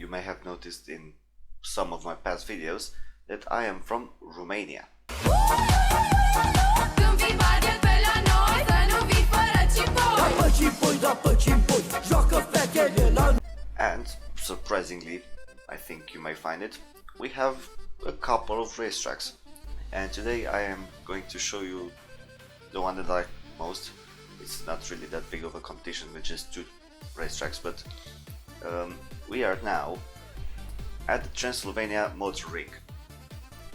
you may have noticed in some of my past videos that I am from Romania. And surprisingly, I think you may find it, we have a couple of racetracks. And today I am going to show you the one that I like most. It's not really that big of a competition with just two racetracks, but we are now at the Transylvania Motor Ring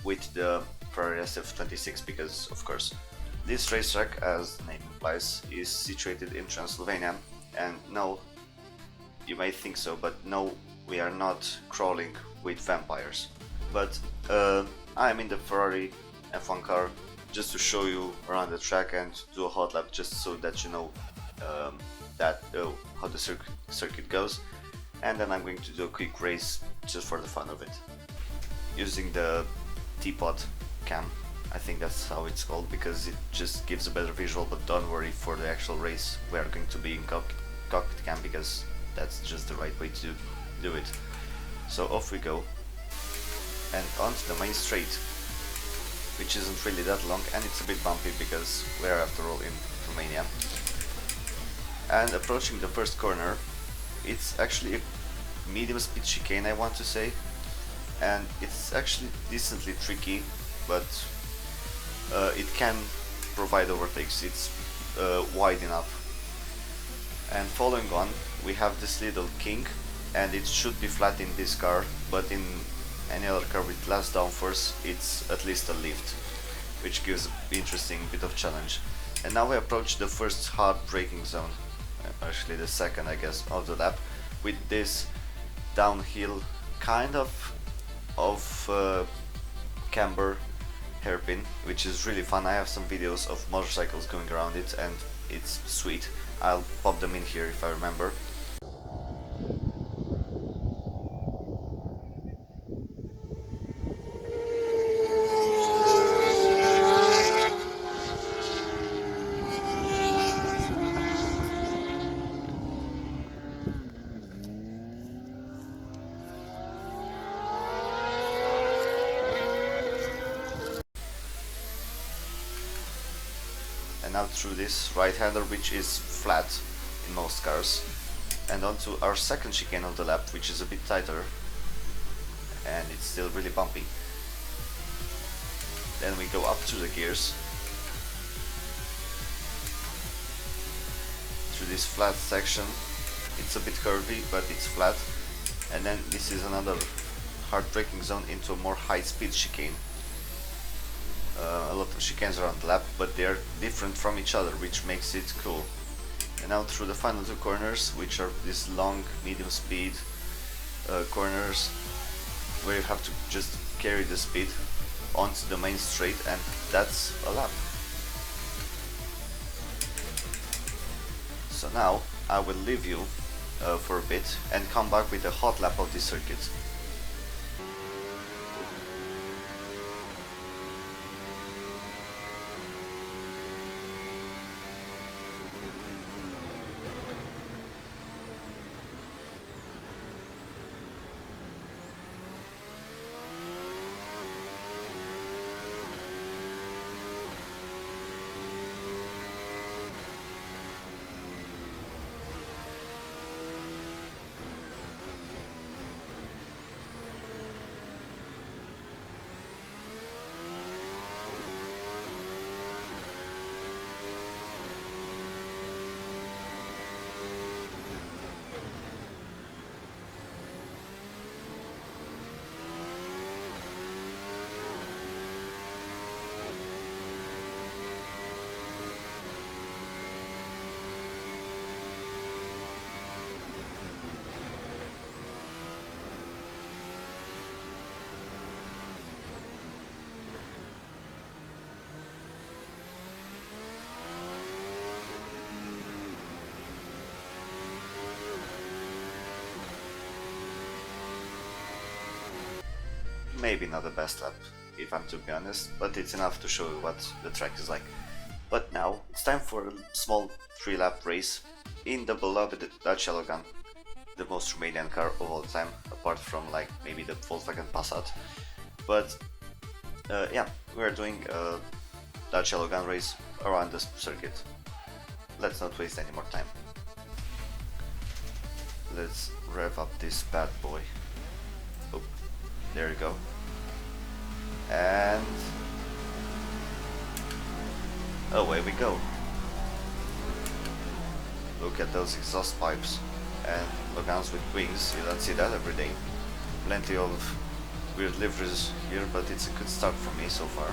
with the Ferrari SF26, because of course this racetrack, as the name implies, is situated in Transylvania. And no, you may think so, but no, we are not crawling with vampires. But I'm in the Ferrari F1 car just to show you around the track and do a hot lap, just so that you know how the circuit goes. And then I'm going to do a quick race just for the fun of it, using the teapot cam. I think that's how it's called, because it just gives a better visual. But don't worry, for the actual race we are going to be in cockpit cam, because that's just the right way to do it. So off we go, and onto the main straight, which isn't really that long, and it's a bit bumpy because we're after all in Romania. And approaching the first corner, it's actually a medium speed chicane, I want to say, and it's actually decently tricky, but it can provide overtakes. It's wide enough. And following on, we have this little kink, and it should be flat in this car, but in any other car with less downforce it's at least a lift, which gives an interesting bit of challenge. And now we approach the first hard braking zone, actually the second, I guess, of the lap, with this downhill kind of camber hairpin, which is really fun. I have some videos of motorcycles going around it and it's sweet. I'll pop them in here if I remember. And now through this right-hander, which is flat in most cars, and onto our second chicane of the lap, which is a bit tighter and it's still really bumpy. Then we go up through the gears, through this flat section. It's a bit curvy, but it's flat. And then this is another hard braking zone into a more high-speed chicane. A lot of chicanes around the lap, but they are different from each other, which makes it cool. And now through the final two corners, which are these long medium speed corners, where you have to just carry the speed onto the main straight, and that's a lap. So now I will leave you for a bit and come back with a hot lap of this circuit. Maybe not the best lap, if I'm to be honest, but it's enough to show you what the track is like. But now it's time for a small 3-lap race in the beloved Dutch Yellow Gun. the most Romanian car of all time, apart from like maybe the Volkswagen Passat. But yeah, we're doing a Dacia Logan race around the circuit. Let's not waste any more time. Let's rev up this bad boy. Oh, there you go. And away we go. Look at those exhaust pipes and Logans with wings. You don't see that every day. Plenty of weird liveries here, but it's a good start for me so far.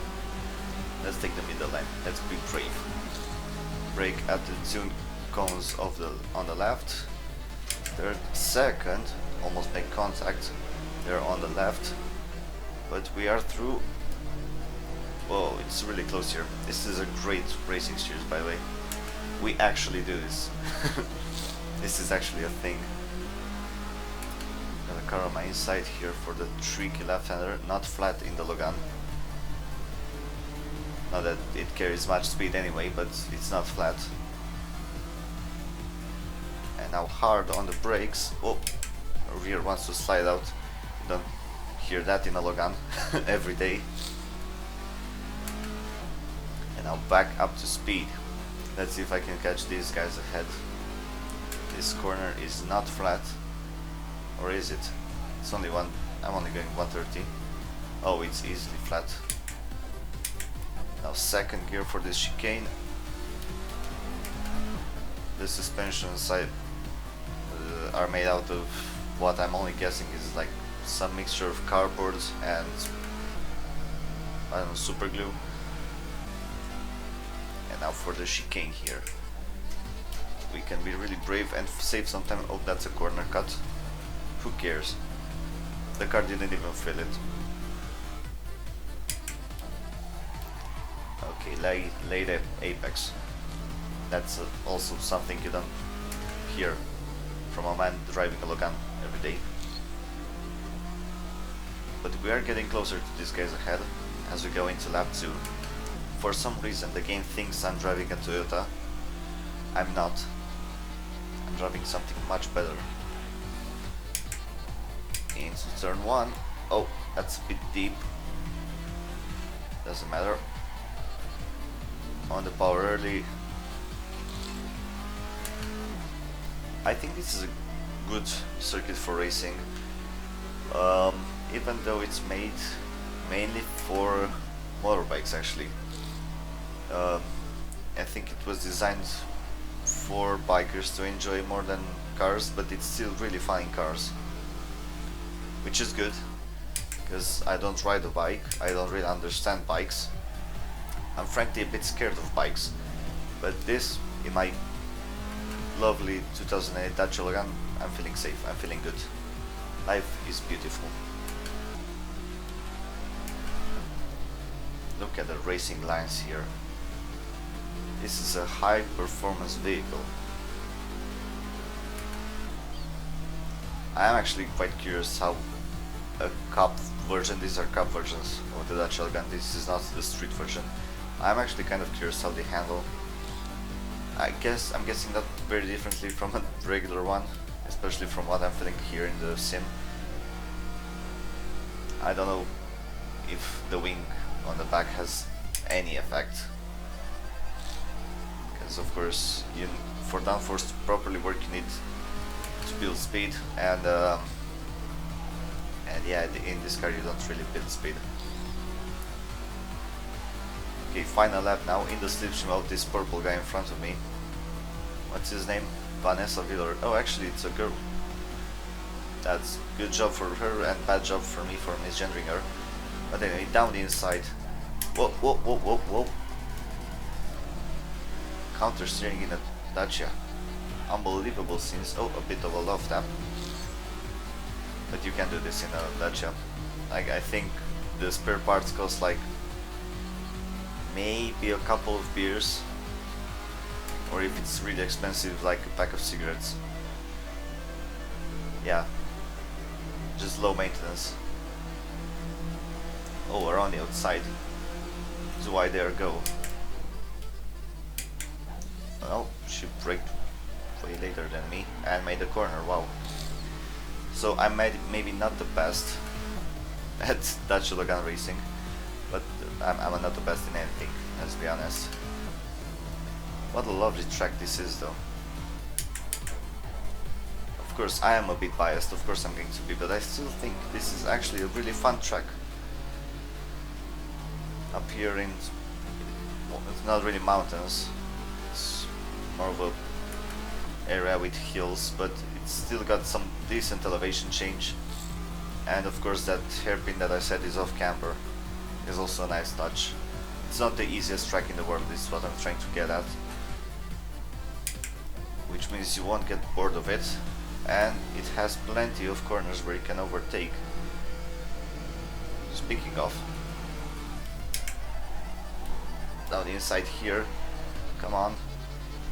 Let's take the middle line. Let's be brave. Brake at the two cones of on the left. Third, second, almost make contact. They're on the left, but we are through. Whoa, it's really close here. This is a great racing series, by the way. We actually do this. This is actually a thing. Got a car on my inside here for the tricky left-hander, not flat in the Logan. Not that it carries much speed anyway, but it's not flat. And now hard on the brakes. Oh, rear wants to slide out. You don't hear that in a Logan every day. And now back up to speed. Let's see if I can catch these guys ahead. This corner is not flat. Or is it? It's only one. I'm only going 130. Oh, it's easily flat. Now second gear for this chicane. The suspension side are made out of what I'm only guessing is like some mixture of cardboard and I don't know, super glue. And now for the chicane here. We can be really brave and save some time. Oh, that's a corner cut. Who cares? The car didn't even feel it. Okay, lay the apex. That's also something you don't hear from a man driving a Logan every day. But we are getting closer to these guys ahead as we go into lap 2. For some reason the game thinks I'm driving a Toyota. I'm not. I'm driving something much better. Into turn 1. Oh, that's a bit deep. Doesn't matter. On the power early. I think this is a good circuit for racing. Even though it's made mainly for motorbikes actually. I think it was designed for bikers to enjoy more than cars, but it's still really fun in cars. Which is good, because I don't ride a bike, I don't really understand bikes. I'm frankly a bit scared of bikes, but this, in my lovely 2008 Dacia Logan, I'm feeling safe, I'm feeling good. Life is beautiful. Look at the racing lines here. This is a high performance vehicle. I am actually quite curious how a cup version, these are cup versions of the Dacia Logan, this is not the street version. I'm actually kind of curious how they handle. I'm guessing that very differently from a regular one, especially from what I'm feeling here in the sim. I don't know if the wing on the back has any effect. Because of course, for downforce to properly work you need to build speed, and yeah, in this car you don't really build speed. Okay, final lap now in the slipstream of this purple guy in front of me. What's his name? Vanessa Villor. Oh, actually it's a girl. That's good job for her and bad job for me for misgendering her. But anyway, down the inside. Whoa, whoa, whoa, whoa, whoa. Counter steering in a Dacia. Unbelievable scenes. Oh, a bit of a love tap. But you can do this in a Dacia. Like, I think the spare parts cost like maybe a couple of beers, or if it's really expensive, like a pack of cigarettes. Yeah, just low maintenance. Oh, around the outside. So why there go? Well, she braked way later than me and made a corner. Wow. So I'm maybe not the best at Dutch gun racing, but I'm not the best in anything, let's be honest. What a lovely track this is though. Of course I am a bit biased, of course I'm going to be, but I still think this is actually a really fun track. Up here in, well, it's not really mountains, it's more of a area with hills, but it's still got some decent elevation change. And of course that hairpin that I said is off camber is also a nice touch. It's not the easiest track in the world, this is what I'm trying to get at, which means you won't get bored of it, and it has plenty of corners where you can overtake. Speaking of, down inside here, come on,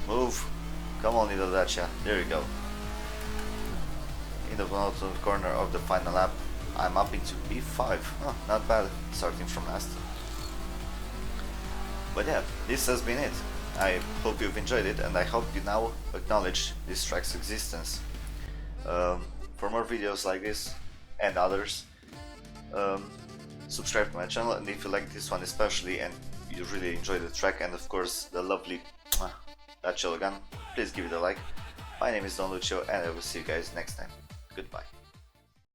move, come on little Dacia, there you go. In the bottom corner of the final lap, I'm up into P5. Oh, not bad, starting from last. But yeah, this has been it. I hope you've enjoyed it, and I hope you now acknowledge this track's existence. For more videos like this and others, subscribe to my channel, and if you like this one especially and you really enjoy the track and of course the lovely Dutch gun, please give it a like. My name is Don Lucio, and I will see you guys next time. Goodbye.